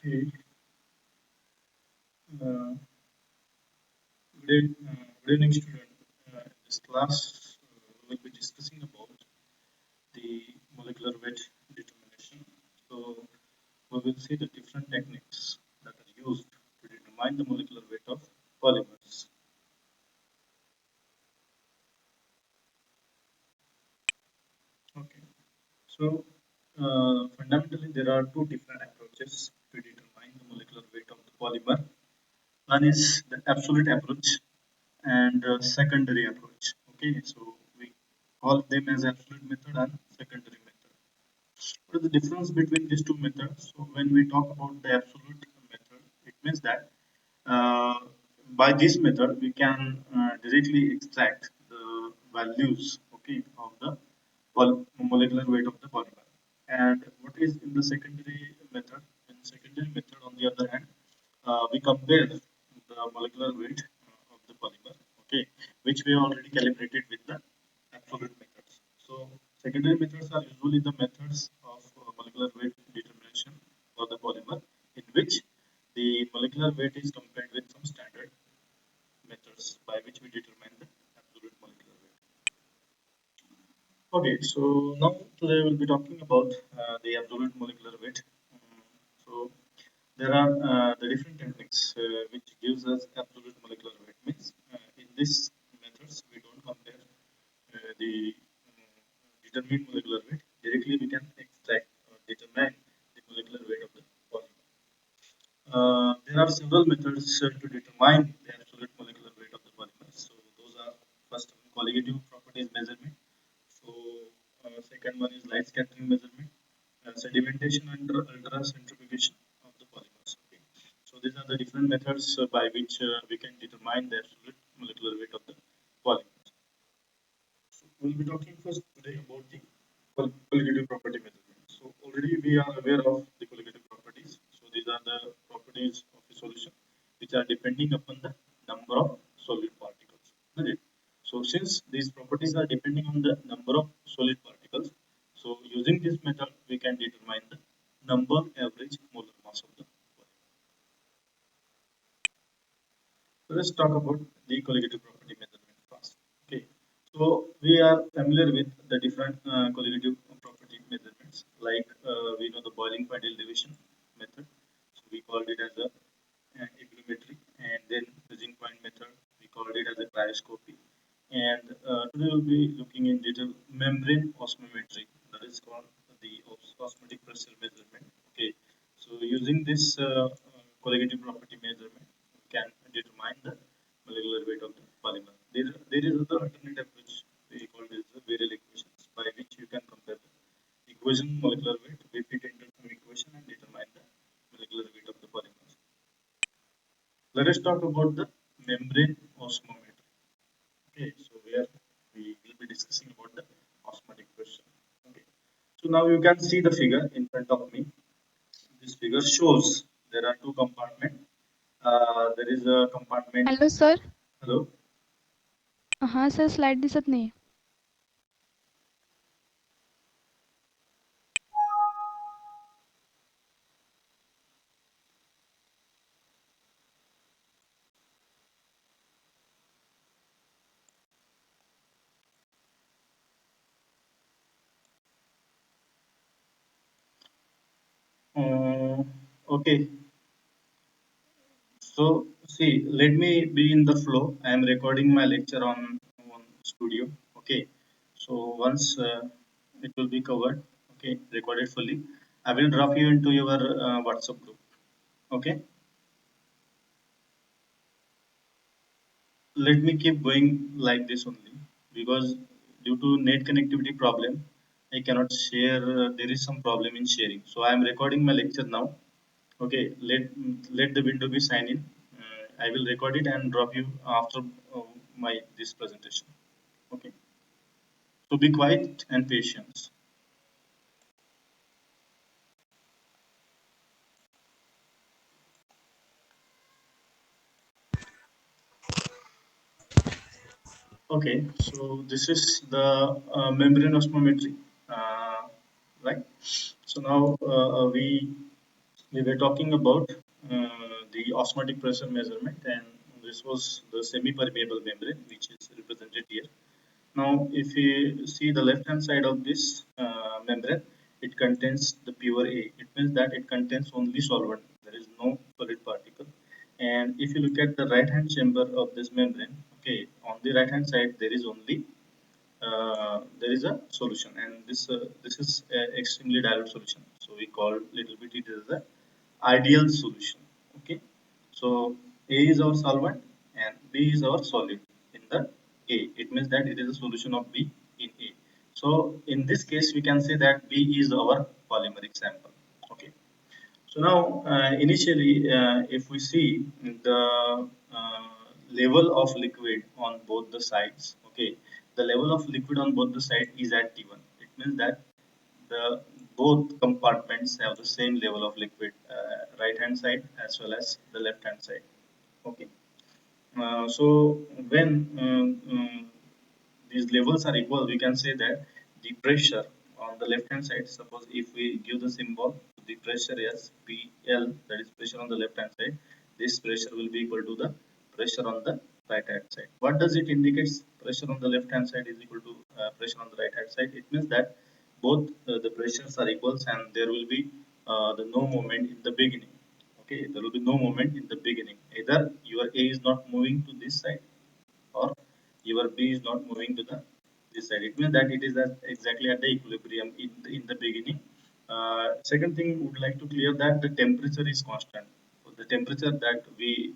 Okay. Uh, good evening, student. In this class, we will be discussing about the molecular weight determination. So, we will see the different techniques that are used to determine the molecular weight of polymers. Okay. So, fundamentally, there are two different approaches to determine the molecular weight of the polymer. One is the absolute approach and secondary approach. Okay, so we call them as absolute method and secondary method. What is the difference between these two methods? So when we talk about the absolute method, it means that uh, by this method we can directly extract the values, okay, of the molecular weight of the polymer. And what is in the secondary method? In secondary method, on the other hand, we compare the molecular weight of the polymer, okay, which we already calibrated with the absolute methods. So secondary methods are usually the methods of molecular weight determination for the polymer, in which the molecular weight is compared with some standard methods by which we determine the absolute molecular weight. Okay, so now today we'll be talking about the absolute molecular weight. So there are the different techniques which gives us absolute molecular weight. Means in this methods we don't compare the determined molecular weight. Directly we can extract or determine the molecular weight of the polymer. There are several methods to determine the absolute molecular weight of the polymer. So those are first colligative properties measurement. So second one is light scattering measurement, sedimentation and ultracentrifugation of the polymers. Okay. So these are the different methods by which we can determine the absolute molecular weight of the polymers. So we'll be talking first today about the colligative property measurement. So already we are aware of the colligative properties. So these are the properties of a solution which are depending upon the number of solid particles. Isn't it? So since these properties are depending on the number of solid particles, so using this method we can determine the number average molar mass of the polymer. So let's talk about the colligative property measurement first. Okay. So we are familiar with the different colligative property measurements. Like we know the boiling point elevation method. So we called it as a hygrometry, and then freezing point method we called it as a cryoscopy. And today we'll be looking in detail membrane osmometry, that is called the osmotic pressure measurement. Okay, so using this colligative property measurement, we can determine the molecular weight of the polymer. There is other alternate approach we call this the Veriel equations, by which you can compare the equation molecular weight with it into some equation and determine the molecular weight of the polymers. Let us talk about the membrane osmometer. Okay, so where we will be discussing about the osmotic pressure. Okay, so now you can see the figure in front of me. This figure shows there are two compartments. There is a compartment. Hello sir. Hello. हां sir, slide दिसत नाही. Okay, so see, let me be in the flow. I am recording my lecture on studio. Okay, so once it will be covered, okay, recorded fully, I will drop you into your WhatsApp group. Okay, let me keep going like this only, because due to net connectivity problem I cannot share. There is some problem in sharing, so I am recording my lecture now. Okay, let the window be sign in. I will record it and drop you after my this presentation. Okay, so be quiet and patient. Okay, so this is the membrane osmometry, uh, right? So now we we were talking about the osmotic pressure measurement, and this was the semi-permeable membrane, which is represented here. Now, if you see the left-hand side of this membrane, it contains the pure A. It means that it contains only solvent. There is no solid particle. And if you look at the right-hand chamber of this membrane, okay, on the right-hand side there is only there is a solution, and this is a extremely dilute solution. So we call little bit it as the ideal solution. Okay, so A is our solvent and B is our solid in the A. It means that it is a solution of B in A. So in this case, we can say that B is our polymeric sample. Okay. So now, initially, if we see the uh, level of liquid on both the sides, okay, the level of liquid on both the sides is at T1. It means that the both compartments have the same level of liquid, right hand side as well as the left hand side. Okay. So when these levels are equal, we can say that the pressure on the left hand side, suppose if we give the symbol, the pressure as PL, that is pressure on the left hand side, this pressure will be equal to the pressure on the right hand side. What does it indicate? Pressure on the left hand side is equal to pressure on the right hand side. It means that both the pressures are equals, and there will be the no moment in the beginning. Okay, there will be no moment in the beginning. Either your A is not moving to this side, or your B is not moving to the this side. It means that it is exactly at the equilibrium in the beginning. Second thing, would like to clear that the temperature is constant. So the temperature that we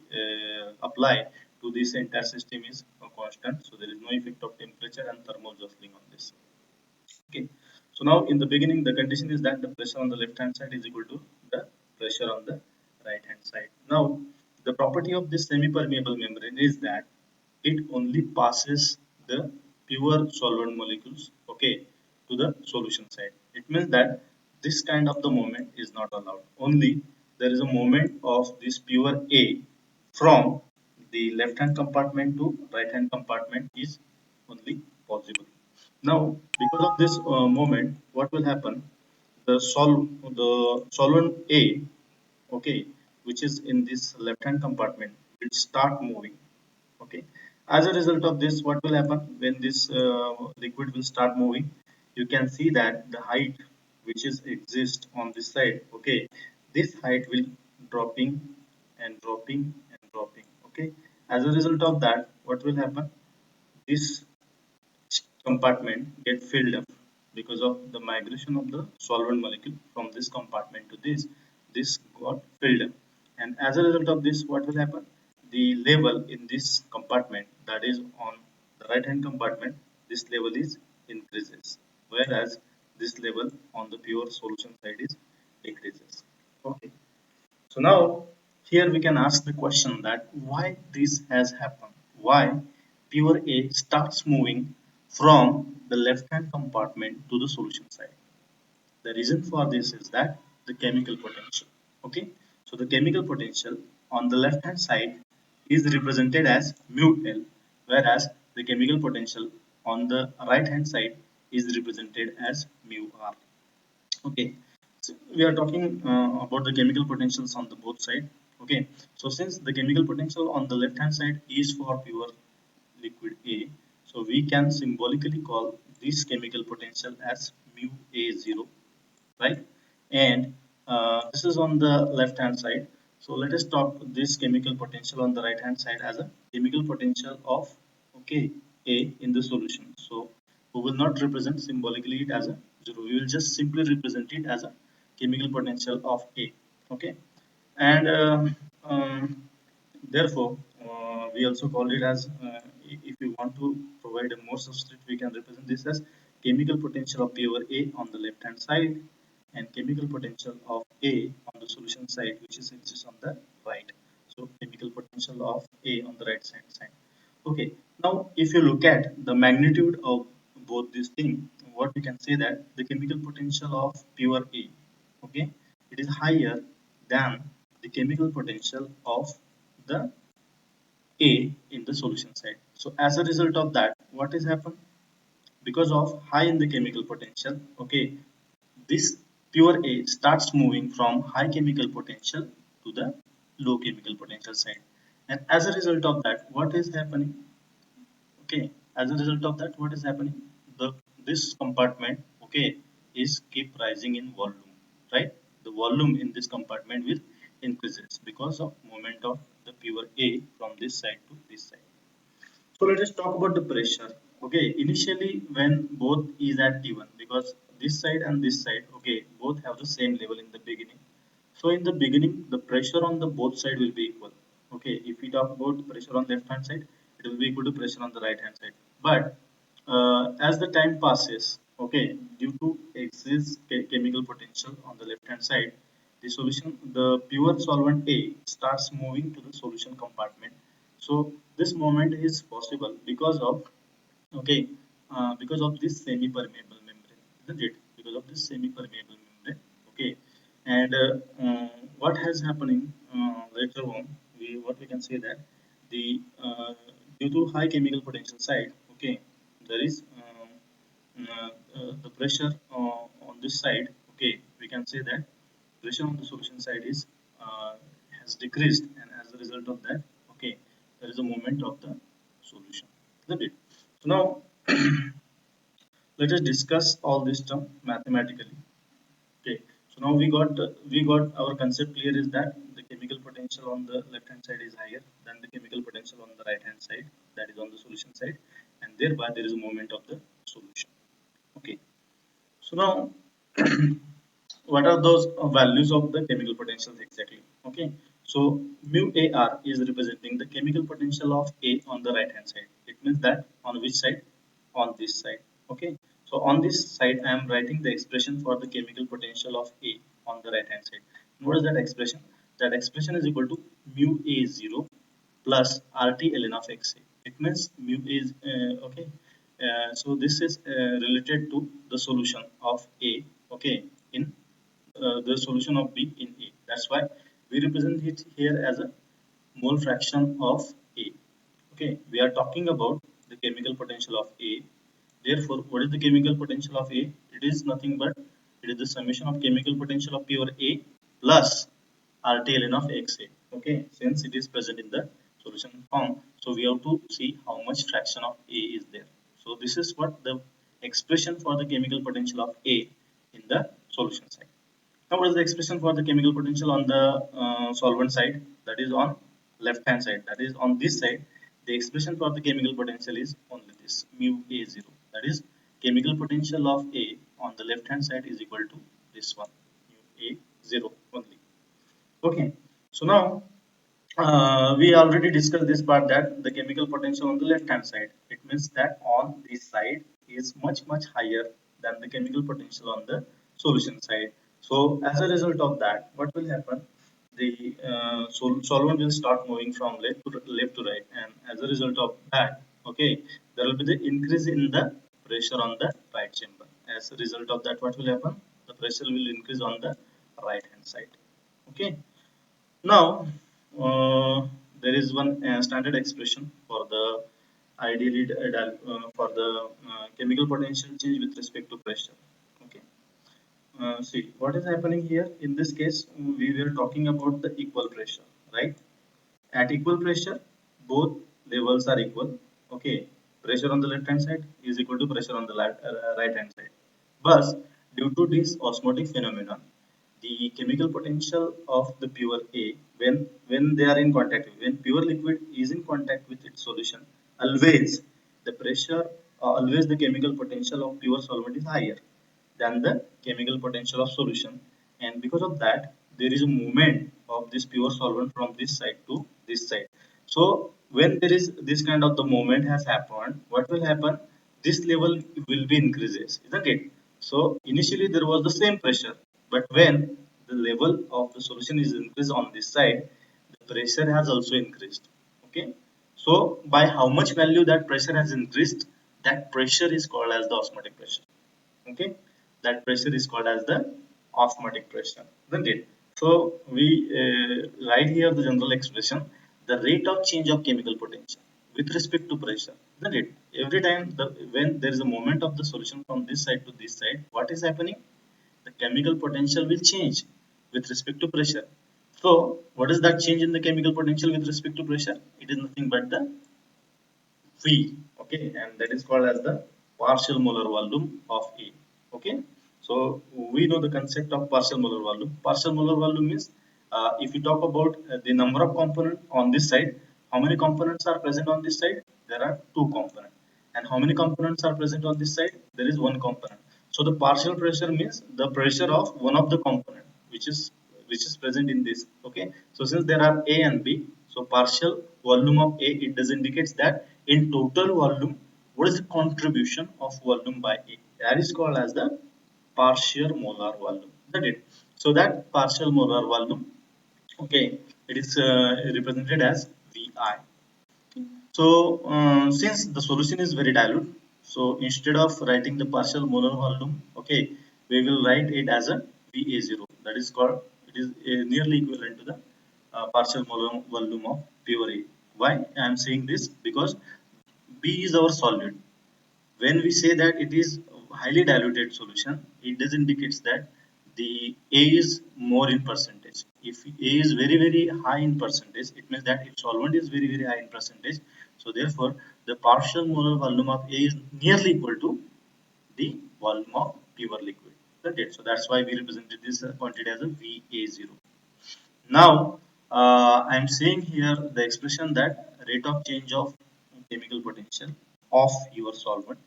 apply to this entire system is constant. So there is no effect of temperature and thermal jostling on this. Okay. So now in the beginning, the condition is that the pressure on the left hand side is equal to the pressure on the right hand side. Now, the property of this semi-permeable membrane is that it only passes the pure solvent molecules, okay, to the solution side. It means that this kind of the movement is not allowed. Only there is a movement of this pure A from the left hand compartment to right hand compartment is only possible. Now, because of this moment, what will happen? The solvent A, okay, which is in this left-hand compartment, will start moving. Okay. As a result of this, what will happen when this liquid will start moving? You can see that the height which is exist on this side, okay, this height will dropping and dropping and dropping. Okay. As a result of that, what will happen? This compartment get filled up because of the migration of the solvent molecule from this compartment to this got filled up, and as a result of this, what will happen? The level in this compartment, that is on the right hand compartment, this level is increases, whereas this level on the pure solution side is decreases. Okay. So now here we can ask the question that why this has happened. Why pure A starts moving from the left hand compartment to the solution side. The reason for this is that the chemical potential. Okay, so the chemical potential on the left hand side is represented as mu L, whereas the chemical potential on the right hand side is represented as mu R. Okay, so we are talking about the chemical potentials on the both side. Okay, so since the chemical potential on the left hand side is for pure liquid A, so we can symbolically call this chemical potential as mu A0, right? And this is on the left hand side. So let us talk this chemical potential on the right hand side as a chemical potential of, okay, A in the solution. So we will not represent symbolically it as a 0. We will just simply represent it as a chemical potential of A. Okay, and therefore we also call it as if we want to provide a more substrate, we can represent this as chemical potential of pure A on the left hand side and chemical potential of A on the solution side, which is exists on the right. So chemical potential of A on the right side. Okay. Now, if you look at the magnitude of both these things, what we can say that the chemical potential of pure A, okay, it is higher than the chemical potential of the A in the solution side. So as a result of that, what has happened? Because of high in the chemical potential, okay, this pure A starts moving from high chemical potential to the low chemical potential side. And as a result of that, what is happening? Okay, as a result of that, what is happening? The this compartment, okay, is keep rising in volume, right? The volume in this compartment will increases because of movement of the pure A from this side to this side. So let us talk about the pressure. Okay, initially when both is at T1, because this side and this side, okay, both have the same level in the beginning. So in the beginning, the pressure on the both side will be equal. Okay, if we talk about pressure on left hand side, it will be equal to pressure on the right hand side. But as the time passes, okay, due to excess chemical potential on the left hand side, the solution, the pure solvent A starts moving to the solution compartment. So this movement is possible because of this semi-permeable membrane, isn't it? Because of this semi-permeable membrane, okay. And what has happening later on, what we can say that the due to high chemical potential side, okay, there is the pressure on this side, okay, we can say that pressure on the solution side is has decreased, and as a result of that, okay, there is a movement of the solution, isn't it? So now let us discuss all this term mathematically. Okay, so now we got our concept clear is that the chemical potential on the left hand side is higher than the chemical potential on the right hand side, that is on the solution side, and thereby there is a movement of the solution. Okay, so now what are those values of the chemical potentials exactly? Okay, so mu ar is representing the chemical potential of A on the right hand side. It means that on which side? On this side. Okay, so on this side I am writing the expression for the chemical potential of A on the right hand side. And what is that expression? That expression is equal to mu A0 plus RT ln of XA. It means mu is okay. So this is related to the solution of A, okay, in the solution of B in A. That's why we represent it here as a mole fraction of A. Okay, we are talking about the chemical potential of A. Therefore, what is the chemical potential of A? It is nothing but it is the summation of chemical potential of pure A plus RT ln of XA. Okay, since it is present in the solution form, so we have to see how much fraction of A is there. So this is what the expression for the chemical potential of A in the solution side. Now, what is the expression for the chemical potential on the solvent side? That is on left hand side. That is on this side. The expression for the chemical potential is only this mu A0. That is chemical potential of A on the left hand side is equal to this one mu A0 only. Okay. So now we already discussed this part that the chemical potential on the left hand side. It means that on this side is much higher than the chemical potential on the solution side. So as a result of that, what will happen? The solvent will start moving from left to right, and as a result of that, okay, there will be the increase in the pressure on the right chamber. As a result of that, what will happen? The pressure will increase on the right hand side. Okay. Now, there is one standard expression for the ideally for the chemical potential change with respect to pressure. Okay. See what is happening here. In this case, we were talking about the equal pressure, right? At equal pressure, both levels are equal. Okay, pressure on the left hand side is equal to pressure on the right hand side. But due to this osmotic phenomenon, the chemical potential of the pure A, when they are in contact, when pure liquid is in contact with its solution, always the pressure, always the chemical potential of pure solvent is higher than the chemical potential of solution, and because of that there is a movement of this pure solvent from this side to this side. So when there is this kind of the movement has happened, what will happen? This level will be increases, isn't it? So initially there was the same pressure, but when the level of the solution is increased on this side, the pressure has also increased. Okay, so by how much value that pressure has increased, that pressure is called as the osmotic pressure. Okay, that pressure is called as the osmotic pressure, isn't it? So we write here the general expression, the rate of change of chemical potential with respect to pressure, isn't it? Every time when there is a movement of the solution from this side to this side, what is happening? the chemical potential will change with respect to pressure. So what is that change in the chemical potential with respect to pressure? It is nothing but the V, okay, and that is called as the partial molar volume of A. Okay, so we know the concept of partial molar volume. Partial molar volume is if you talk about the number of components on this side, how many components are present on this side? There are two components. And how many components are present on this side? There is one component. So the partial pressure means the pressure of one of the component, which is present in this. Okay, so since there are A and B, so partial volume of A, it does indicates that in total volume, what is the contribution of volume by A? That is called as the partial molar volume. That it. So that partial molar volume, okay, it is represented as Vi. So since the solution is very dilute, so instead of writing the partial molar volume, okay, we will write it as a Va0. That is called, it is nearly equivalent to the partial molar volume of pure A. Why I am saying this? Because B is our solute. When we say that it is highly diluted solution, it does indicates that the A is more in percentage. If A is very high in percentage, it means that its solvent is very high in percentage. So therefore, the partial molar volume of A is nearly equal to the volume of pure liquid. Okay, so that's why we represented this quantity as a Va0. Now, I'm saying here the expression that rate of change of chemical potential of your solvent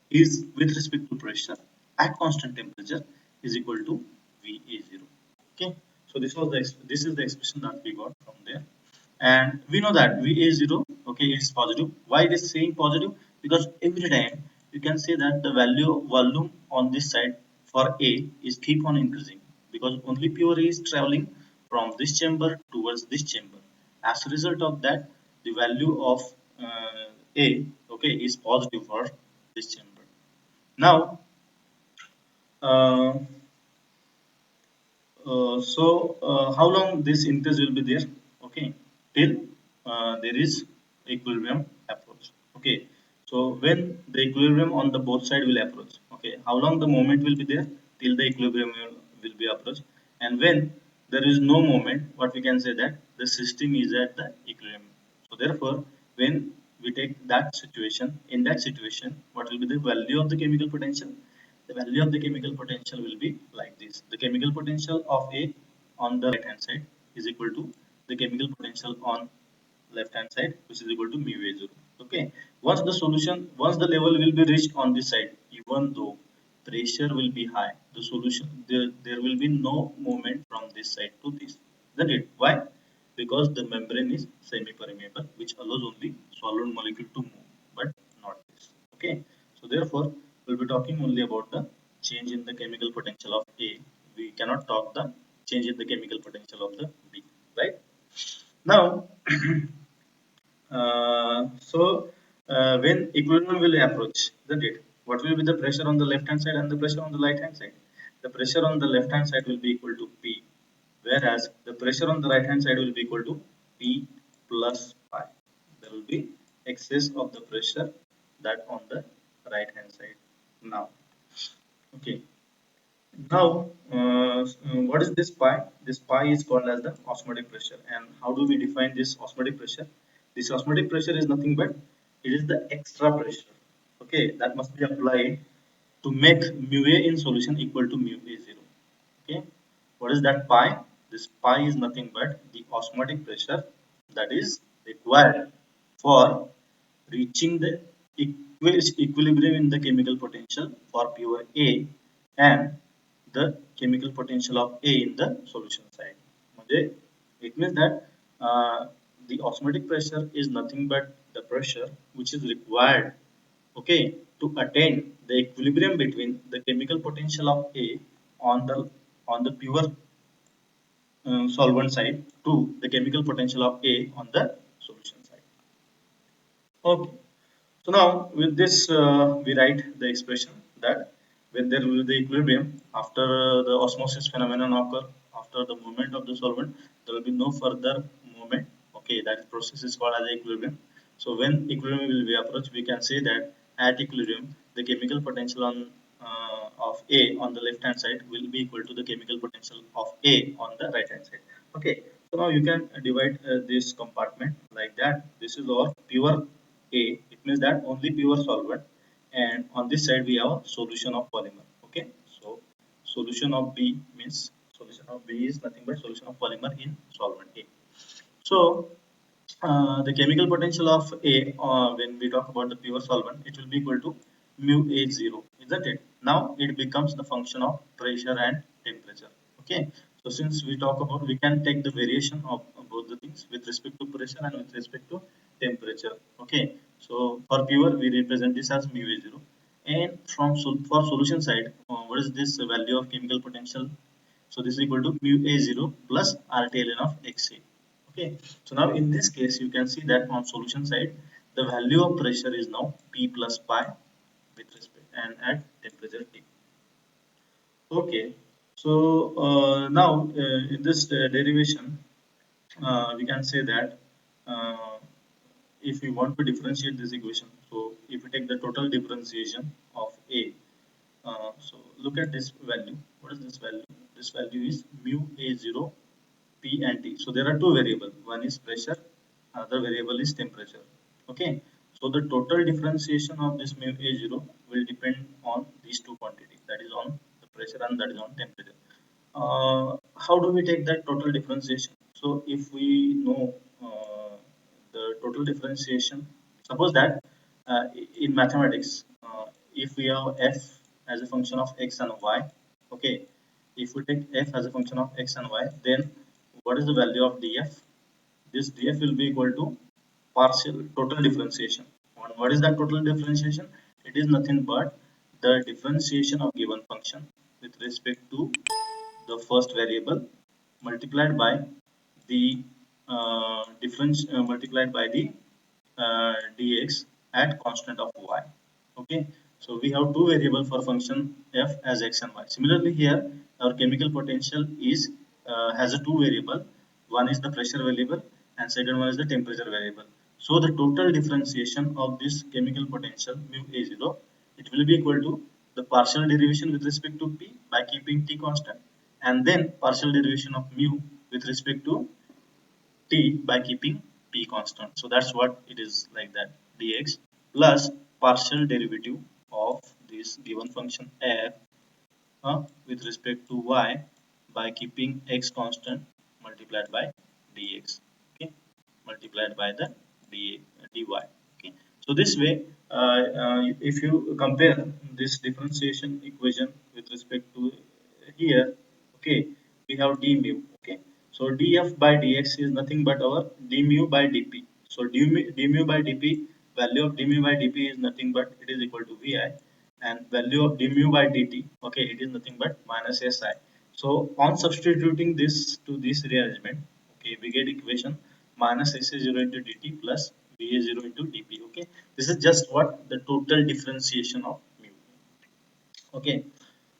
is with respect to pressure at constant temperature is equal to Va0. Okay, so this is the expression that we got from there, and we know that Va0, okay, is positive. Why it is saying positive? Because every time you can say that the value of volume on this side for A is keep on increasing, because only pure A is traveling from this chamber towards this chamber. As a result of that, the value of A, okay, is positive for this chamber. Now, uh, how long this increase will be there? Okay, till there is equilibrium approach. Okay, so when the equilibrium on the both side will approach. Okay, how long the moment will be there? Till the equilibrium will be approached. And when there is no moment, what we can say that the system is at the equilibrium. So therefore, when we take that situation, in that situation, what will be the value of the chemical potential? The value of the chemical potential will be like this. The chemical potential of A on the right hand side is equal to the chemical potential on left hand side, which is equal to mu A0. Okay. Once the level will be reached on this side, even though pressure will be high, the solution, there will be no movement from this side to this. That it. Why? Because the membrane is semi-permeable, which allows only solvent molecule to move, but not this. Okay. So therefore, we'll be talking only about the change in the chemical potential of A. We cannot talk the change in the chemical potential of the B. Right? Now, when equilibrium will approach, isn't it? What will be the pressure on the left hand side and the pressure on the right hand side? The pressure on the left hand side will be equal to P, whereas the pressure on the right hand side will be equal to P plus pi. There will be excess of the pressure that on the right hand side. Now, okay. Now, what is this pi? This pi is called as the osmotic pressure. And how do we define this osmotic pressure? This osmotic pressure is nothing but it is the extra pressure. Okay, that must be applied to make mu A in solution equal to mu A0. Okay, what is that pi? This pi is nothing but the osmotic pressure that is required for reaching the equilibrium in the chemical potential for pure A and the chemical potential of A in the solution side. म्हणजे it means that the osmotic pressure is nothing but the pressure which is required, okay, to attain the equilibrium between the chemical potential of A on the pure solvent side to the chemical potential of A on the solution side. Okay. So now with this we write the expression that when there will be the equilibrium after the osmosis phenomenon occur, after the movement of the solvent, there will be no further movement. Okay, that process is called as equilibrium. So when equilibrium will be approached, we can say that at equilibrium the chemical potential on of A on the left hand side will be equal to the chemical potential of A on the right hand side. Okay, so now you can divide this compartment like that. This is our pure A, it means that only pure solvent, and on this side we have solution of polymer. Okay, so solution of B means solution of B is nothing but solution of polymer in solvent A. So the chemical potential of A, when we talk about the pure solvent, it will be equal to mu A0, isn't it? Now it becomes the function of pressure and temperature. Okay, so since we talk about, we can take the variation of both the things with respect to pressure and with respect to temperature. Okay, so for pure we represent this as mu A0, and from for solution side, what is this value of chemical potential? So this is equal to mu A0 plus RT ln of XA. Okay, so now in this case you can see that on solution side the value of pressure is now P plus pi with respect and at temperature T. Okay, so now in this derivation we can say that uh, if we want to differentiate this equation, so if we take the total differentiation of A, so look at this value. What is this value? This value is mu A0 P and T. So there are two variables. One is pressure, another variable is temperature. Okay. So the total differentiation of this mu A0 will depend on these two quantities. That is on the pressure and that is on temperature. How do we take that total differentiation? So if we know the total differentiation, suppose that in mathematics, if we have f as a function of x and y, okay, if we take f as a function of x and y, then what is the value of df? This df will be equal to partial total differentiation. And what is that total differentiation? It is nothing but the differentiation of given function with respect to the first variable multiplied by the difference multiplied by the dx at constant of y. Okay, so we have two variable for function f as x and y. Similarly here our chemical potential is has a two variable. One is the pressure variable and second one is the temperature variable. So the total differentiation of this chemical potential mu a0, it will be equal to the partial derivation with respect to p by keeping t constant, and then partial derivation of mu with respect to t by keeping p constant. So that's what it is, like that, dx plus partial derivative of this given function f with respect to y by keeping x constant multiplied by dx. Okay, multiplied by the dy. Okay, so this way, if you compare this differentiation equation with respect to here, okay, we have d mu. Okay, so df by dx is nothing but our d mu by dp. So d mu by dp, value of d mu by dp is nothing but it is equal to vi, and value of d mu by dt, okay, it is nothing but minus si. So on substituting this to this rearrangement, okay, we get equation minus sa0 into dt plus va0 into dp. Okay, this is just what the total differentiation of mu. Okay,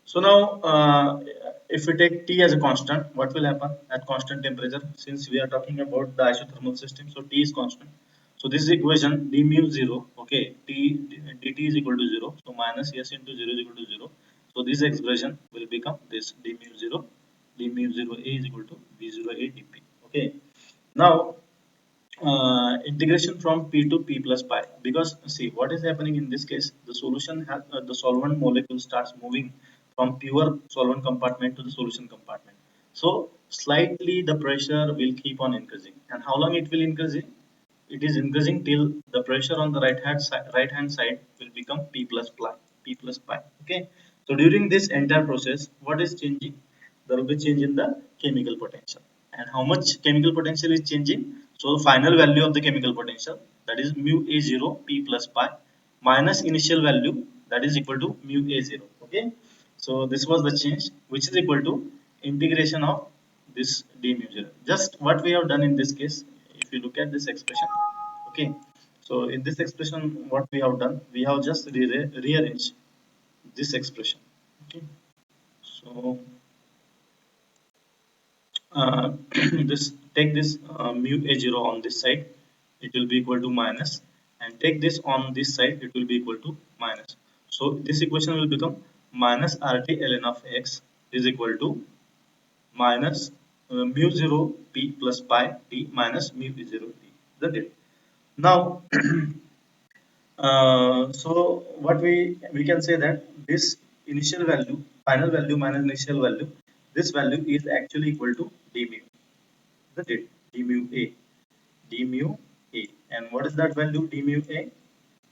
so now if we take t as a constant, what will happen at constant temperature? Since we are talking about the isothermal system, so t is constant. So this is equation d mu 0. Okay, dt is equal to 0. So minus s into 0 is equal to 0. So this expression will become this d mu 0, d mu 0 a is equal to v0 a dp. Okay, now integration from P to P plus pi, because see what is happening in this case, the solution has the solvent molecule starts moving from pure solvent compartment to the solution compartment. So slightly the pressure will keep on increasing, and how long it will increase? It is increasing till the pressure on the right hand side will become P plus pi, P plus pi. Okay, so during this entire process, what is changing? There will be change in the chemical potential. And how much chemical potential is changing? So the final value of the chemical potential, that is mu a0 P plus pi minus initial value, that is equal to mu a0. Okay, so this was the change, which is equal to integration of this d mu 0. Just what we have done in this case, if you look at this expression. Okay, so in this expression what we have done, we have just rearranged this expression. Okay, so this take this mu a0 on this side, it will be equal to minus, and take this on this side, it will be equal to minus. So this equation will become minus RT ln of x is equal to minus mu 0 p plus pi t minus mu 0 t, isn't it? Now, so what we can say that this initial value, final value minus initial value, this value is actually equal to d mu, isn't it? D mu a, d mu a, and what is that value d mu a?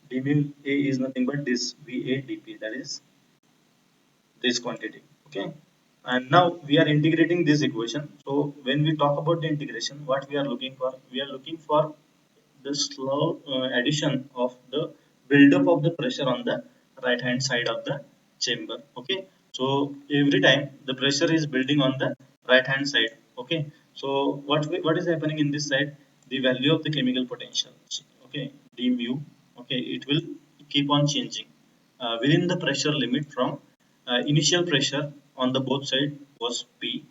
D mu a is nothing but this VA dp, that is this quantity. Okay, and now we are integrating this equation. So when we talk about the integration, what we are looking for, we are looking for the slow addition of the buildup of the pressure on the right hand side of the chamber. Okay, so every time the pressure is building on the right hand side. Okay, so what is happening in this side, the value of the chemical potential, okay, d mu, okay, it will keep on changing within the pressure limit from initial pressure on the both side was P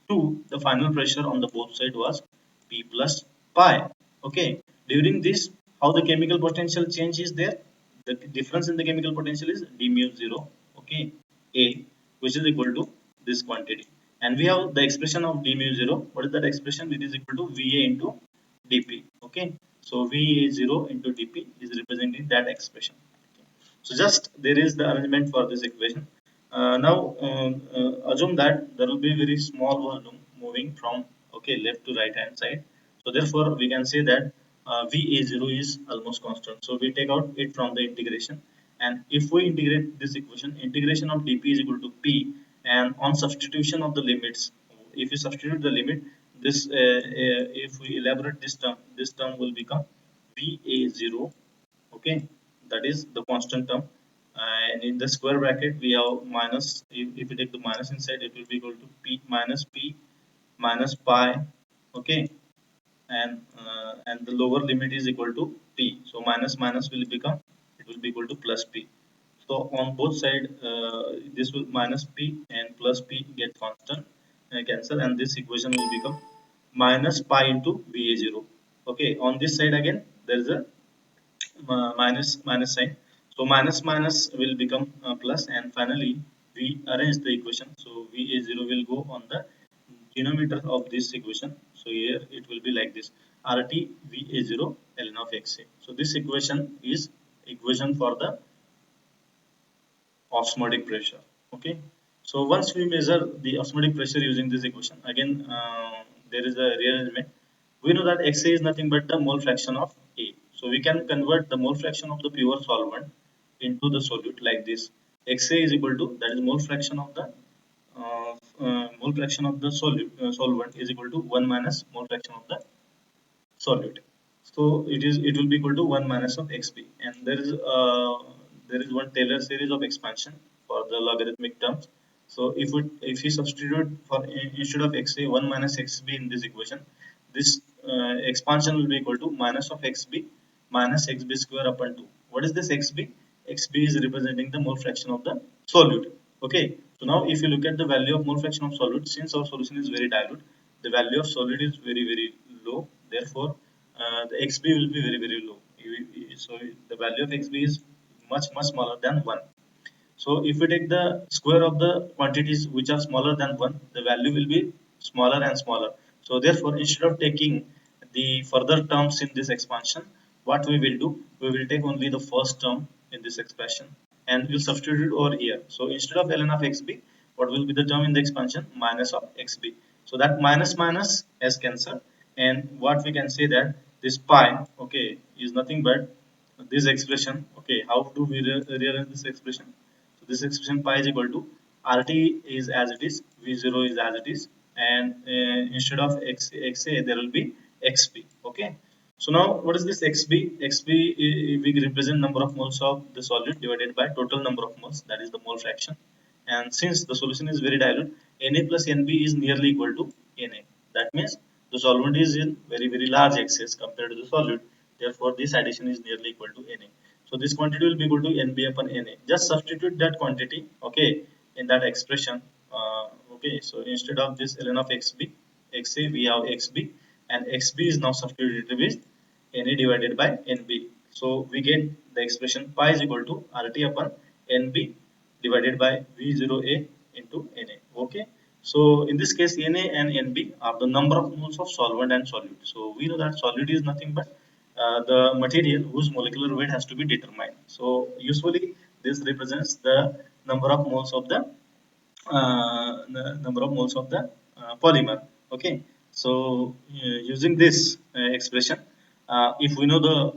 to the final pressure on the both side was P plus pi. Okay, during this, how the chemical potential change is there? The difference in the chemical potential is d mu 0, okay, A, which is equal to this quantity. And we have the expression of d mu 0. What is that expression? It is equal to VA into dp. Okay, so VA 0 into dp is representing that expression. So just there is the arrangement for this equation. Now assume that there will be very small volume moving from, okay, left to right hand side. So therefore we can say that VA0 is almost constant. So we take out it from the integration, and if we integrate this equation, integration of dp is equal to p, and on substitution of the limits, if you substitute the limit, this if we elaborate this term will become VA0, okay, that is the constant term, and in the square bracket we have minus, if you take the minus inside, it will be equal to p minus pi, okay, and the lower limit is equal to p, so minus minus will become, it will be equal to plus p. So on both side, this will minus p and plus p get constant, cancel, and this equation will become minus pi into va0. Okay, on this side again there is a minus minus sign, so minus minus will become plus, and finally we arrange the equation. So va0 will go on the denominator of this equation, so here it will be like this, rt va0 ln of xa. So this equation is equation for the osmotic pressure. Okay, so once we measure the osmotic pressure using this equation, again there is a rearrangement. We know that xa is nothing but the mole fraction of a, so we can convert the mole fraction of the pure solvent into the solute like this. Xa is equal to, that is mole fraction of the mole fraction of the solvent is equal to 1 minus mole fraction of the solute. So it will be equal to 1 minus of xp, and there is one Taylor series of expansion for the logarithmic terms. So if we substitute for, instead of xa, 1 minus xb in this equation, this expansion will be equal to minus of xb minus xb square upon 2. What is this xb? Xb is representing the mole fraction of the solute. Okay, so now if you look at the value of mole fraction of solute, since our solution is very dilute, the value of solute is very low. Therefore the xb will be very low. So the value of xb is much smaller than 1. So if we take the square of the quantities which are smaller than 1, the value will be smaller and smaller. So therefore, instead of taking the further terms in this expansion, what we will do, we will take only the first term in this expression and we'll substitute it over here. So instead of ln of xb, what will be the term in the expansion? Minus of xb. So that minus minus has cancelled, and what we can say that this pi, okay, is nothing but this expression. Okay, how do we rearrange this expression? So this expression pi is equal to RT is as it is, V0 is as it is, and instead of XA there will be XB. Okay. So now what is this XB? XB we represent number of moles of the solute divided by total number of moles, that is the mole fraction. And since the solution is very dilute, Na plus Nb is nearly equal to Na. That means the solvent is in very large excess compared to the solute. Therefore, this addition is nearly equal to Na. So this quantity will be equal to Nb upon Na. Just substitute that quantity, okay, in that expression. Okay, so instead of this ln of xb, xa we have xb, and xb is now substituted with Na divided by Nb. So we get the expression pi is equal to RT upon Nb divided by V0A into Na. Okay. So in this case, Na and Nb are the number of moles of solvent and solute. So we know that solute is nothing but the material whose molecular weight has to be determined. So usually this represents the number of moles of the number of moles of the polymer. Okay. So using this expression, if we know the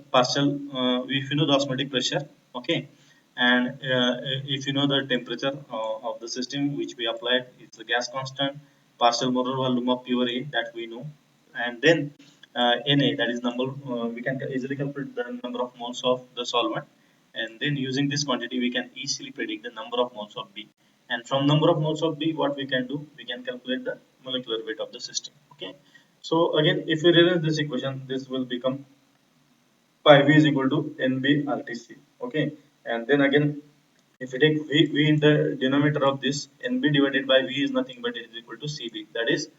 if you know the osmotic pressure, okay, and if you know the temperature of the system which we applied, it's the gas constant, partial molar volume of pure air that we know, and then Na, that is number, we can easily calculate the number of moles of the solvent, and then using this quantity we can easily predict the number of moles of B, and from number of moles of B, what we can do, we can calculate the molecular weight of the system. Okay. So again, if we rearrange this equation, this will become pi V is equal to NB RTC. Okay. And then again, if we take V in the denominator of this, NB divided by V is nothing but it is equal to CB. That is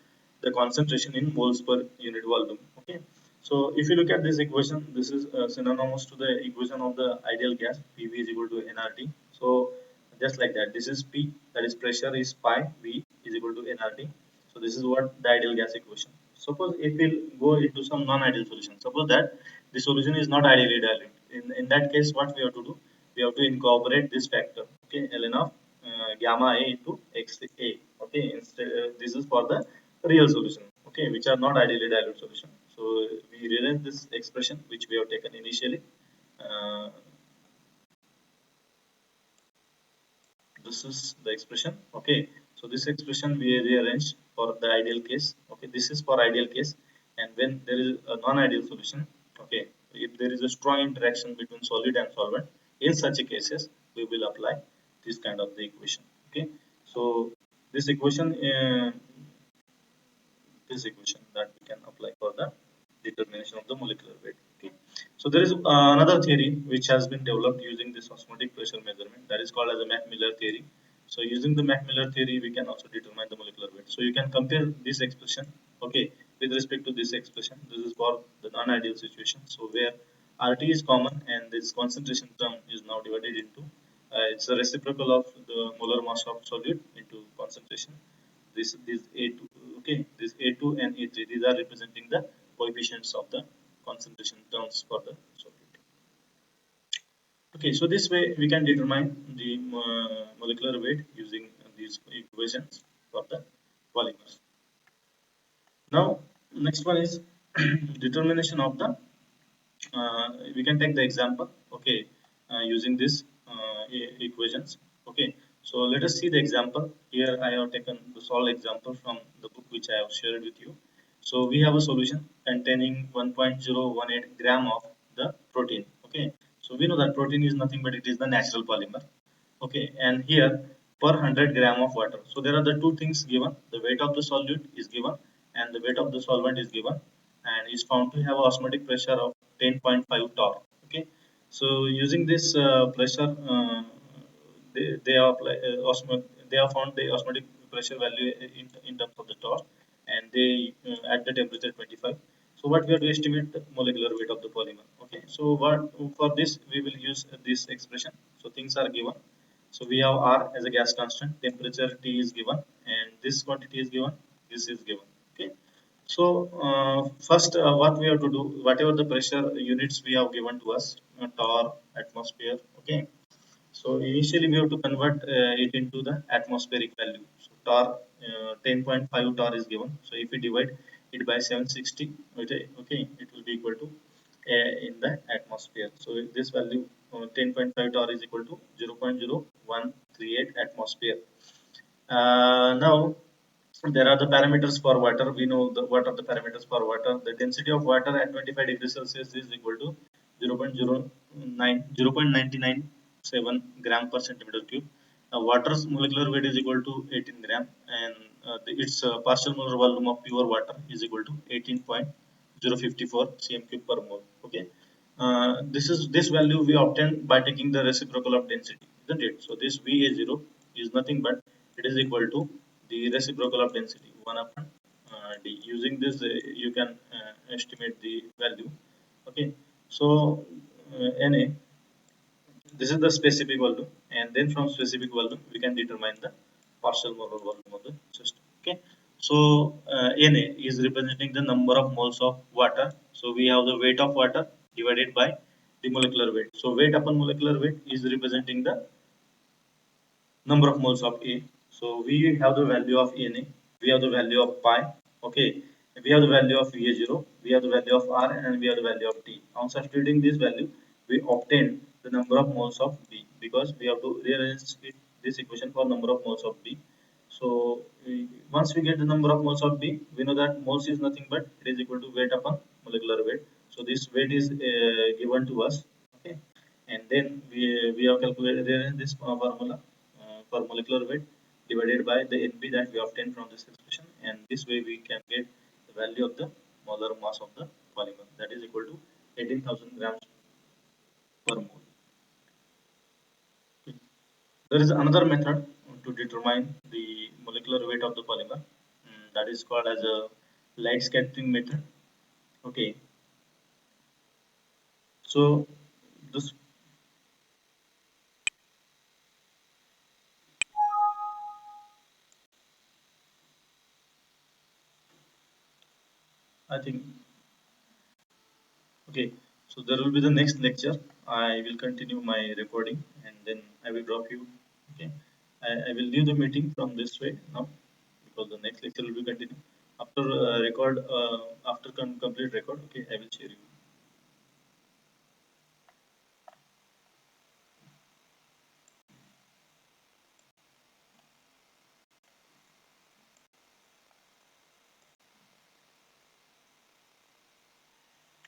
the concentration in moles per unit volume. Okay. So if you look at this equation, this is synonymous to the equation of the ideal gas. PV is equal to nRT. So just like that, this is P, that is pressure is pi, V is equal to nRT. So this is what the ideal gas equation. Suppose if we'll go into some non-ideal solution, suppose that the solution is not ideally dilute. In that case, what we have to do? We have to incorporate this factor, okay, ln of gamma A into XA. Okay, instead, this is for the real solution, okay, which are not ideally dilute solution. So we rearrange this expression which we have taken initially. Uh, this is the expression. Okay, so this expression we rearrange for the ideal case. Okay, this is for ideal case, and when there is a non-ideal solution, okay, if there is a strong interaction between solid and solvent, in such cases we will apply this kind of the equation. Okay, so this equation that we can apply for the determination of the molecular weight. Okay. So there is another theory which has been developed using this osmotic pressure measurement, that is called as the Mach-Miller theory. So using the Mach-Miller theory, we can also determine the molecular weight. So you can compare this expression, okay, with respect to this expression. This is for the non-ideal situation. So where RT is common and this concentration term is now divided into, it's a reciprocal of the molar mass of solute into concentration. This A2, okay, this A2 and A3, these are representing the coefficients of the concentration terms for the solute. Okay, so this way we can determine the molecular weight using these equations for the polymers. Now, next one is determination of the. We can take the example. Okay, using this equations. Okay, so let us see the example. Here I have taken the solved example from the book which I have shared with you. So we have a solution containing 1.018 gram of the protein. Okay, so we know that protein is nothing but it is the natural polymer. Okay, and here per 100 gram of water. So there are the two things given. The weight of the solute is given and the weight of the solvent is given, and is found to have osmotic pressure of 10.5 torr. Okay, so using this pressure, they are they have found the osmotic pressure value in terms of the torr, and they at the temperature 25. So what we have to estimate the molecular weight of the polymer. Okay, so what for this we will use this expression. So things are given. So we have R as a gas constant, temperature T is given, and this quantity is given, this is given. Okay. So first, what we have to do, whatever the pressure units we have given to us, torr, atmosphere. Okay. So initially we have to convert it into the atmospheric value. So torr, 10.5 torr is given. So if we divide it by 760, okay, it will be equal to in the atmosphere. So this value 10.5 torr is equal to 0.0138 atmosphere. Now there are the parameters for water. We know what are the parameters for water. The density of water at 25 degrees Celsius is equal to 0.097 gram per centimeter cube. Water's molecular weight is equal to 18 gram, and its partial molar volume of pure water is equal to 18.054 cm cube per mole. Okay, this value we obtain by taking the reciprocal of density, isn't it? So this Va0 is nothing but it is equal to the reciprocal of density 1 upon d. Using this, you can estimate the value. Okay, so Na This is the specific volume, and then from specific volume we can determine the partial molar volume of the system. Okay, so Na is representing the number of moles of water. So we have the weight of water divided by the molecular weight. So weight upon molecular weight is representing the number of moles of A. So we have the value of Na, we have the value of pi. Okay, we have the value of Va0, we have the value of R, and we have the value of T. On substituting this value, we obtain the number of moles of B, because we have to rearrange this equation for number of moles of B. So once we get the number of moles of B, we know that moles is nothing but it is equal to weight upon molecular weight. So this weight is given to us. Okay, and then we have calculated this formula for molecular weight divided by the NB that we obtained from this expression, and this way we can get the value of the molar mass of the polymer, that is equal to 18,000 grams per mole. There is another method to determine the molecular weight of the polymer, that is called as a light scattering method. Okay, so this, I think, okay, so there will be the next lecture. I will continue my recording and then I will drop you. Okay, I will leave the meeting from this way now, because the next lecture will be continued after after complete record. Okay, I will share you.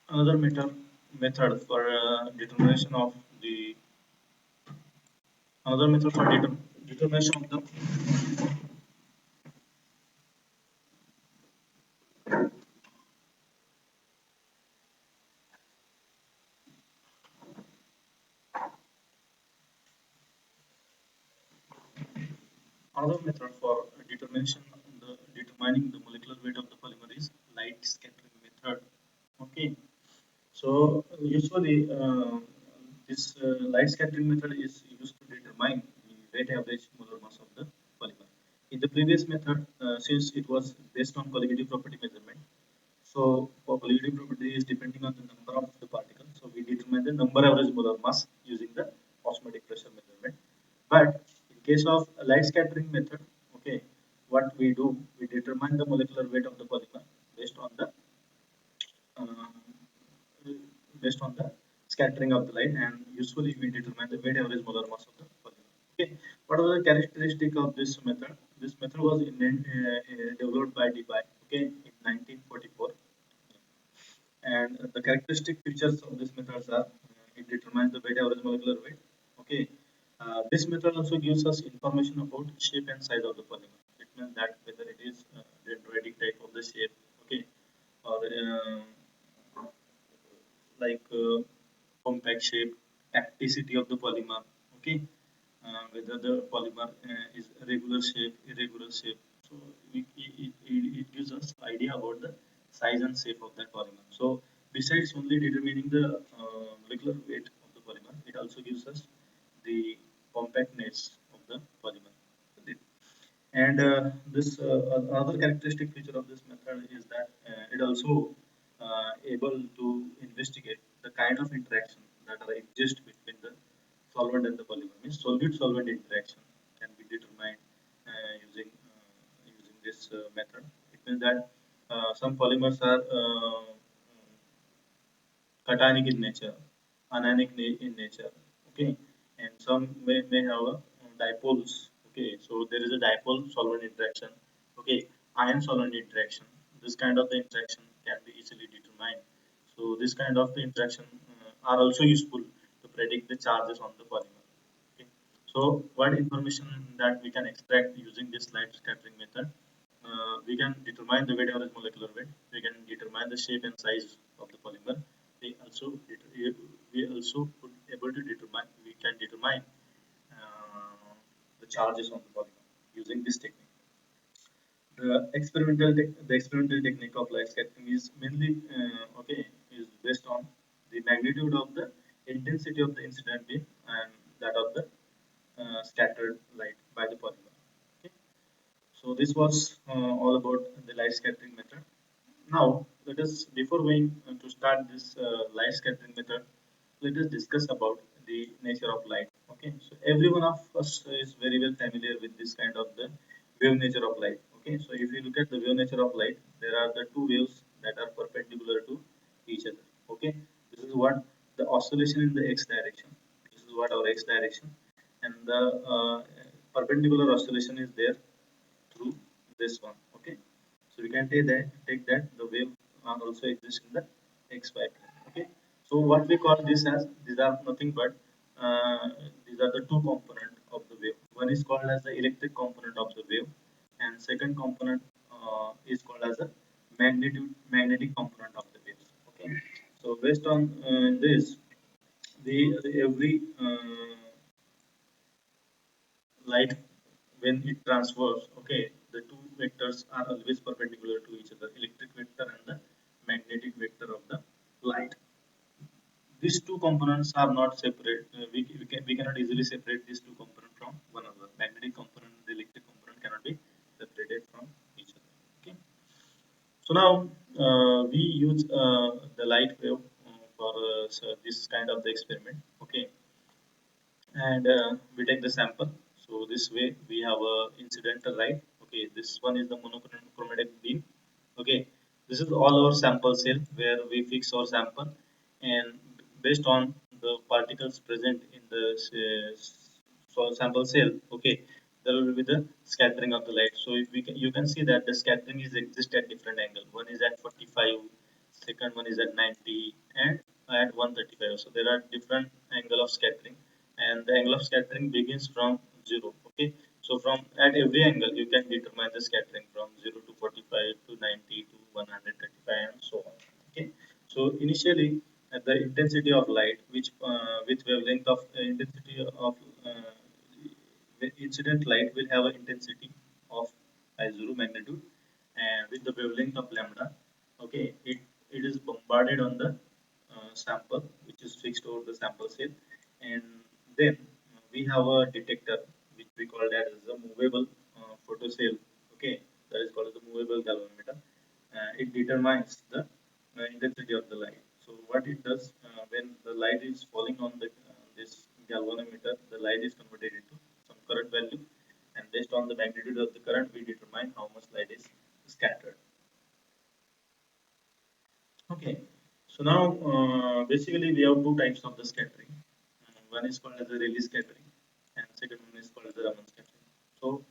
Another method for determination of the another method for determination of the another method for determining the molecular weight of the polymer is light scattering method. Okay, so usually this light scattering method is used to determine the weight average molar mass of the polymer. In the previous method, since it was based on colligative property measurement, so for colligative property is depending on the number of the particles. So we determine the number average molar mass using the osmotic pressure measurement. But in case of a light scattering method, okay, what we do, we determine the molecular weight of the polymer based on the uh, based on the scattering of the light, and usually we determine the weight average molar mass of the polymer. Okay, what are the characteristic of this method? This method was developed by Debye, okay, in 1944, and the characteristic features of this methods are it determines the weight average molecular weight. Okay, this method also gives us information about shape and size of the polymer. It means that whether it is dendritic type of the shape, okay, or like compact shape, tacticity of the polymer, okay, whether the polymer is regular shape, irregular shape. So it gives us idea about the size and shape of that polymer. So besides only determining the molecular weight of the polymer, it also gives us the compactness of the polymer. And this another characteristic feature of this method is that it also able to investigate the kind of interaction that are exist between the solvent and the polymer. Means solute-solvent interaction can be determined using this method. It means that some polymers are cationic in nature, anionic in nature. Okay, and some may have dipoles. Okay, so there is a dipole solvent interaction. Okay, ion solvent interaction. This kind of the interaction can be easily determined. So this kind of the interaction are also useful to predict the charges on the polymer. Okay. So what information that we can extract using this light scattering method? We can determine the weight average molecular weight. We can determine the shape and size of the polymer. We also could able to determine we can determine the charges on the polymer using this technique. The experimental technique of light scattering is mainly okay is based on the magnitude of the intensity of the incident beam and that of the scattered light by the polygon. Okay. So this was all about the light scattering method. Now, let us, before going to start this light scattering method, let us discuss about the nature of light. Okay, so every one of us is very well familiar with this kind of the wave nature of light. Okay, so if you look at the wave nature of light, there are the two waves that are perpendicular to each other. Okay, this is what the oscillation in the x direction. This is what our x direction, and the perpendicular oscillation is there through this one. Okay, so we can take that the wave also exists in the xy plane. Okay, so what we call this as, these are nothing but uh, these are the two component of the wave. One is called as the electric component of the wave, and second component is called as a magnetic component of the waves. Okay, so based on this, the every light, when it transfers, okay, the two vectors are always perpendicular to each other, electric vector and the magnetic vector of the light. These two components are not separate. We cannot easily separate these two components from one another. Magnetic component and the electric component cannot be separated from each other. Okay, so now we use the light wave for this kind of the experiment. Okay, and we take the sample. So this way we have a incidental light. Okay, this one is the monochromatic beam. Okay, this is all our sample cell where we fix our sample, and based on the particles present in the sample cell, okay, there will be the scattering of the light. So if you can see that the scattering is exist at different angle. One is at 45, second one is at 90, and at 135. So there are different angle of scattering, and the angle of scattering begins from 0. Okay, so from at every angle you can determine the scattering from 0 to 45 to 90 to 135 and so on. Okay, so initially the intensity of light, which with wavelength of intensity of the incident light will have an intensity of I0 magnitude, and with the wavelength of lambda. Okay, it is bombarded on the sample which is fixed over the sample cell, and then we have a detector which we call that as a movable photo cell. Okay, that is called as the movable galvanometer. It determines the intensity of the light. So what it does, when the light is falling on the this galvanometer, the light is converted into some current value, and based on the magnitude of the current, we determine how much light is scattered. Okay, so now basically we have two types of the scattering. One is called as the Rayleigh scattering, and second one is called as the Raman scattering. So,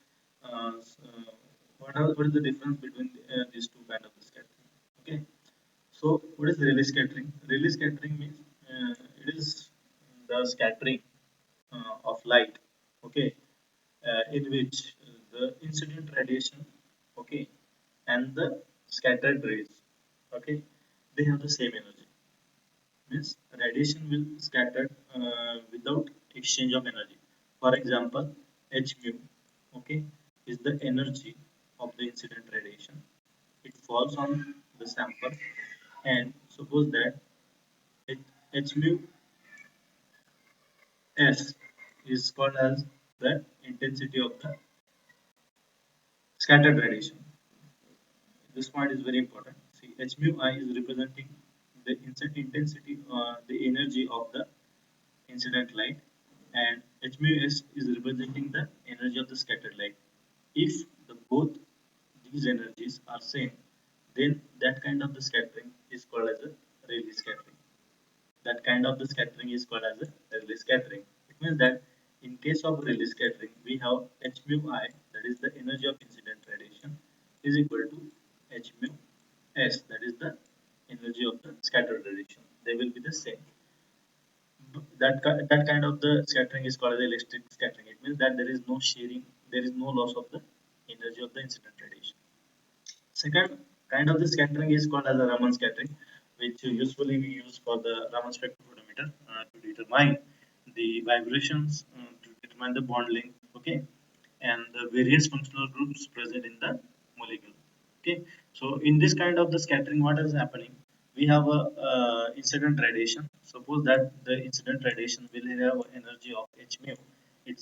what is the difference between these two kind of the scattering? Okay, so what is Rayleigh scattering? Rayleigh scattering means it is the scattering of light. Okay, in which the incident radiation, okay, and the scattered rays, okay, they have the same energy. Means radiation will scatter without exchange of energy. For example, h mu, okay, is the energy of the incident radiation. It falls on the sample, and suppose that h mu s is called as the intensity of the scattered radiation. This point is very important. See, h mu I is representing the intensity, the energy of the incident light, and h mu s is representing the energy of the scattered light. If the both these energies are same, then that kind of the scattering is called as a Rayleigh scattering. That kind of the scattering is called as a Rayleigh scattering. It means that in case of Rayleigh scattering, we have h mu I, that is the energy of incident radiation, is equal to h mu s, that is the energy of the scattered radiation. They will be the same. That kind of the scattering is called as electric scattering. It means that there is no sharing, there is no loss of the energy of the incident radiation. Second kind of the scattering is called as a Raman scattering, which usually we use for the Raman spectrophotometer to determine the vibrations, to determine the bond length, okay, and the various functional groups present in the molecule. Okay, so in this kind of the scattering, what is happening? we have a incident radiation. Suppose that the incident radiation will have energy of h mu. It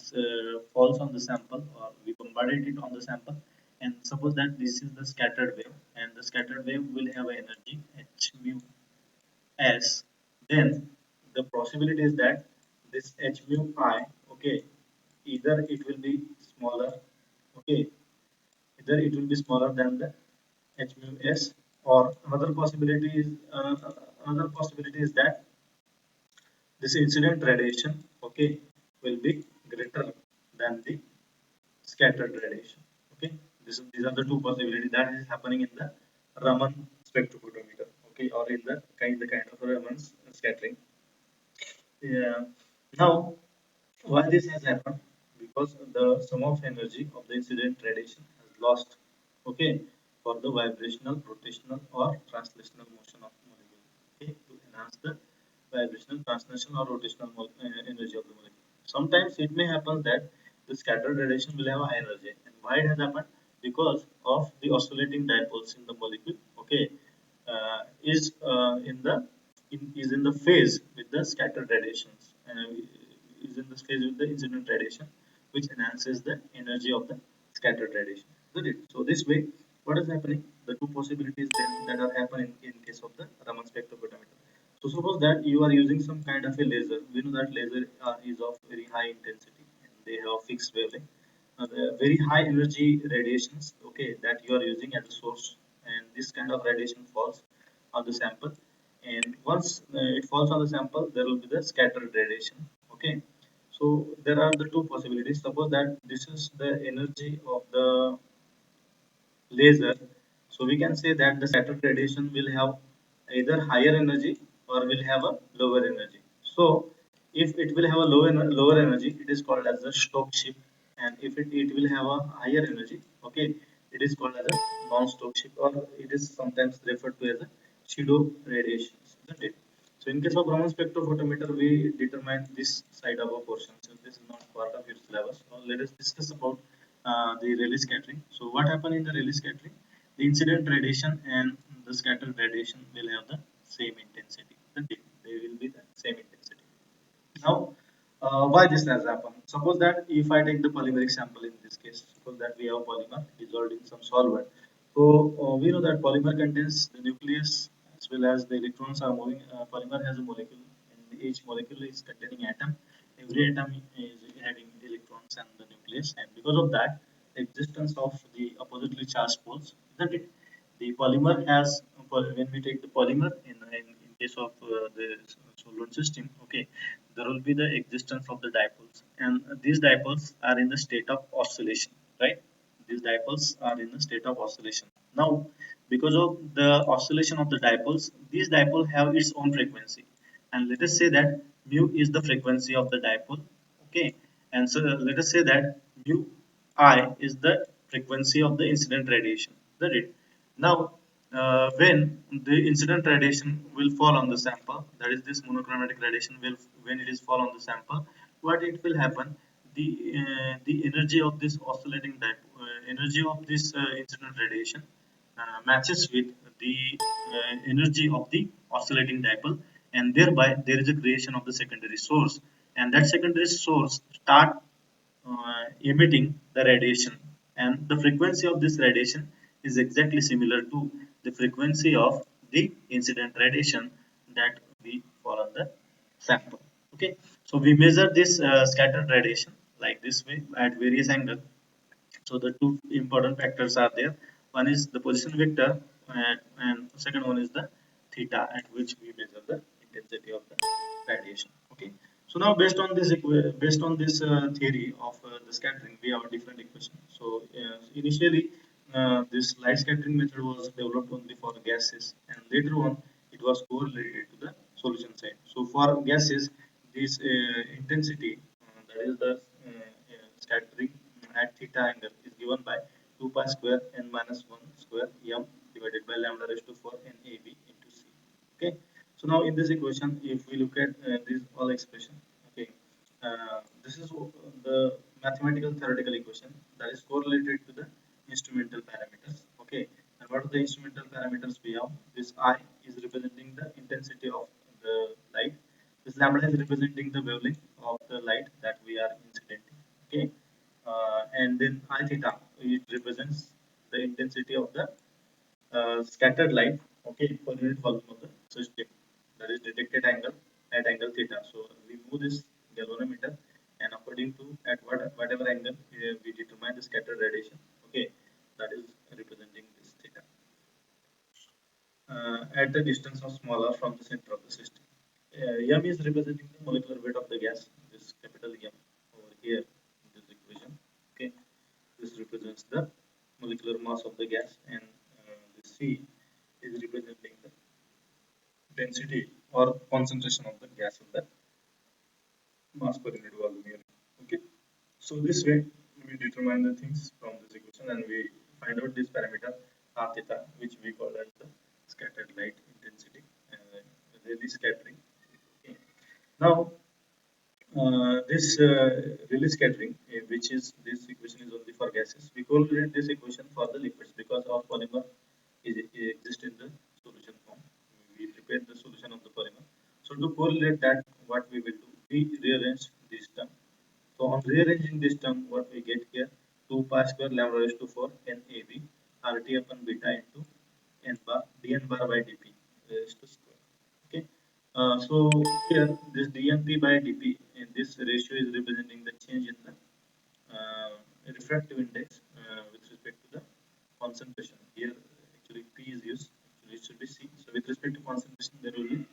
falls on the sample, or we bombarded it on the sample, and suppose that this is the scattered wave, and the scattered wave will have energy h mu s. Then the possibility is that this h mu I, okay, either it will be smaller, okay, either it will be smaller than the h mu s, or another possibility is that this incident radiation, okay, will be greater than the scattered radiation. Okay, these are the two possibilities that is happening in the Raman spectrophotometer. Okay, or in the kind of Raman scattering. Yeah. Now, why this has happened? Because the sum of energy of the incident radiation has lost. Okay, for the vibrational, rotational, or translational motion of molecule. Okay, to enhance the vibrational, translational, or rotational energy of the molecule. Sometimes it may happen that the scattered radiation will have high energy. And why it has happened? Because of the oscillating dipoles in the molecule. Okay, is in the phase with the scattered radiations, is in the phase with the incident radiation, which enhances the energy of the scattered radiation. Isn't it? So this way, what is happening? The two possibilities that are happening in case of the Raman spectrophotometer. So suppose that you are using some kind of a laser. We know that laser is of very high intensity and they have fixed wavelength. The very high energy radiations, okay, that you are using as a source, and this kind of radiation falls on the sample, and once it falls on the sample, there will be the scattered radiation. Okay, so there are the two possibilities. Suppose that this is the energy of the laser, so we can say that the scattered radiation will have either higher energy or will have a lower energy. So if it will have a lower energy, it is called as a Stokes shift, and if it will have a higher energy, okay, it is called as a non-Stokes shift, or it is sometimes referred to as a pseudo radiation, isn't it? So in case of Raman spectrophotometer, we determine this side of a portion. So this is not part of your syllabus. Now let us discuss about the Rayleigh scattering. So what happened in the Rayleigh scattering? The incident radiation and the scattered radiation will have the same intensity. They will be the same intensity. Now, why this has happened? Suppose that if I take the polymeric sample in this case, suppose that we have polymer dissolved in some solvent. So we know that polymer contains the nucleus as well as the electrons are moving. Polymer has a molecule, and each molecule is containing atom. Every atom is having electrons and the nucleus, and because of that, the existence of the oppositely charged poles, isn't it? The polymer has, when we take the polymer in case of the solvent system, okay, there will be the existence of the dipoles, and these dipoles are in the state of oscillation, right? These dipoles are in the state of oscillation. Now, because of the oscillation of the dipoles, these dipole have its own frequency, and let us say that mu is the frequency of the dipole, okay, and so let us say that mu I is the frequency of the incident radiation. That it. Now, when the incident radiation will fall on the sample, that is this monochromatic radiation will, when it is fall on the sample, what it will happen? The energy of this oscillating energy of this incident radiation matches with the energy of the oscillating dipole, and thereby there is a creation of the secondary source, and that secondary source start emitting the radiation, and the frequency of this radiation is exactly similar to the frequency of the incident radiation that we fall on the sample. Okay, so we measure this scattered radiation like this way at various angles. So the two important factors are there. One is the position vector, and second one is the theta at which we measure the intensity of the radiation. Okay. So now based on this theory of the scattering, we have a different equation. So initially, this light scattering method was developed only for gases, and later on it was correlated to the solution side. So for gases, this intensity, that is the scattering at theta angle, is given by 2 pi square n minus 1 square m divided by lambda raised to 4 NAV into C. Okay. So now in this equation, if we look at this all expression, okay, this is the mathematical theoretical equation that is correlated to the instrumental parameters. Okay, and what are the instrumental parameters we have? This I is representing the intensity of the light. This lambda is representing the wavelength of the light that we are incidenting. Okay, and then I theta, it represents the intensity of the scattered light, okay, per unit volume of the system, that is detected angle at angle theta. So we move this galvanometer, and according to at whatever angle we determine the scattered radiation, okay, that is representing this theta at the distance of smaller from the center of the system. M is representing the molecular weight of the gas, this capital M over here in this equation. Okay, this represents the molecular mass of the gas, and the C is representing the density or concentration of the gas in the mass per unit volume unit. Okay, so this way we determine the things from this equation, and we find out this parameter r theta, which we call as the scattered light intensity, release scattering. Okay. Now this release scattering, which is this equation is only for gases. We correlate this equation for the liquids because our polymer exists in the solution form. We prepare the solution of the polymer. So to correlate that, what we will do, we rearrange this term. So on rearranging this term, what we get here, 2 pi square lambda raised to 4 NAV RT upon beta into n bar dn bar by dp raised to square. Okay. So here this dnp by dp in this ratio is representing the change in the uh, refractive index with respect to the concentration. Here actually P is used, actually it should be C. So with respect to concentration, there will be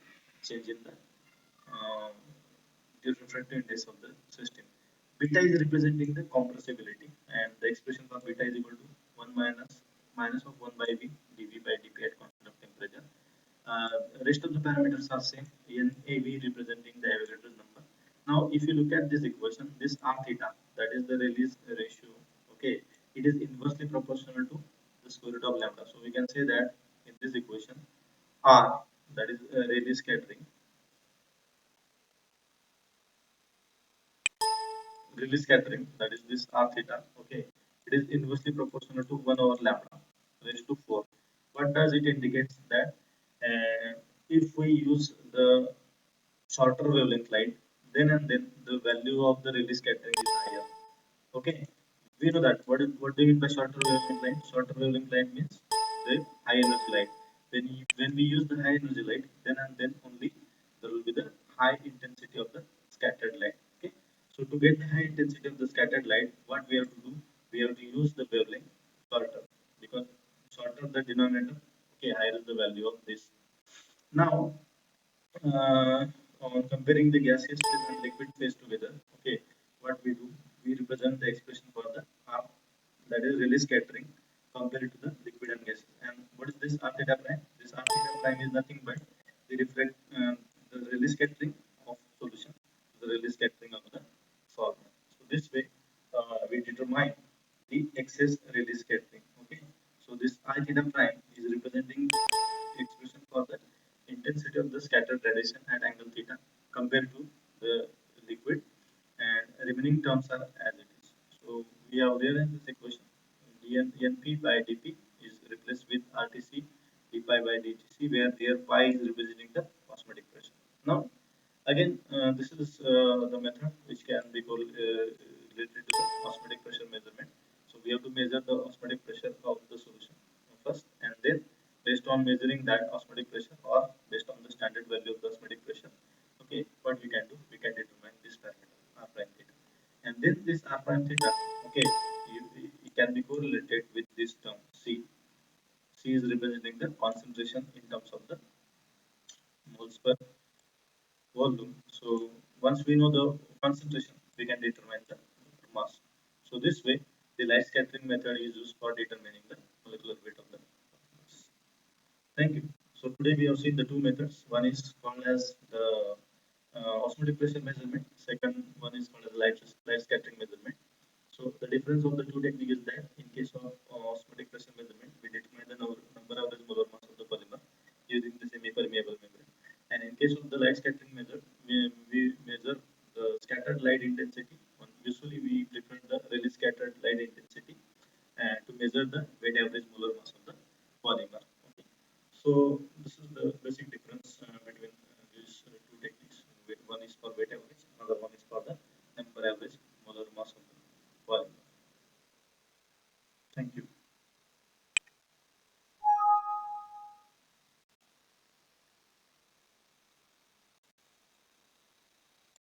change in uh, the refractive index of the system. Beta is representing the compressibility, and the expression for beta is equal to 1 minus of 1 by V dV by dP at constant of temperature. Rest of the parameters are same. NAV representing the Avogadro's number. Now, if you look at this equation, this R theta, that is the release ratio, okay, it is inversely proportional to the square root of lambda. So we can say that in this equation, R, that is release scattering, that is this R theta, okay, it is inversely proportional to 1 over lambda raised to 4. What does it indicate? That if we use the shorter wavelength light, then and then the value of the release scattering is higher. Okay, we know that. What do you mean by shorter wavelength light? Shorter wavelength light means the high energy light. When we use the high energy light, then and then only there will be the high intensity of the scattered light. Okay, so to get the high intensity of the scattered light, what we have to do? We have to use the wavelength shorter, because shorter the denominator, okay, higher is the value of this. Now, on comparing the gaseous phase and liquid phase together, okay, what we do, we represent the expression for the R, that is release scattering, compared to the liquid and gases. And what is this R theta prime? This R theta prime is nothing but the reflect the release scattering of solution, the release scattering of the solvent. So this way, we determine the excess release scattering. Okay, so this I theta prime is representing expression for the intensity of the scattered radiation at angle theta compared to the liquid, and remaining terms are as it is. So we have rearranged this equation. dnp by dp is replaced with rtc d pi by dtc, where here pi is representing the osmotic pressure. Now again, this is the method which can be related to the osmotic pressure measurement. So we have to measure the osmotic pressure of the solution first, and then based on measuring that osmotic pressure, or based on the standard value of the osmotic pressure, okay, what we can do, we can determine this parameter r prime theta, and then this r prime theta, okay, it can be correlated with this term C. C is representing the concentration in terms of the moles per volume. So once we know the concentration, we can determine the mass. So this way, the light scattering method is used for determining the molecular weight of the mass. Thank you. So today we have seen the two methods. One is called as the osmotic pressure measurement. Second one is called as light scattering measurement. So the difference of the two techniques is that in case of osmotic pressure measurement, we determine the number average molar mass of the polymer using the semi-permeable membrane. And in case of the light scattering method, we measure the scattered light intensity. Usually we prefer the release scattered light intensity and to measure the weight average molar mass of the polymer. this is the basic difference between these two techniques. One is for weight average, another one is for the number average.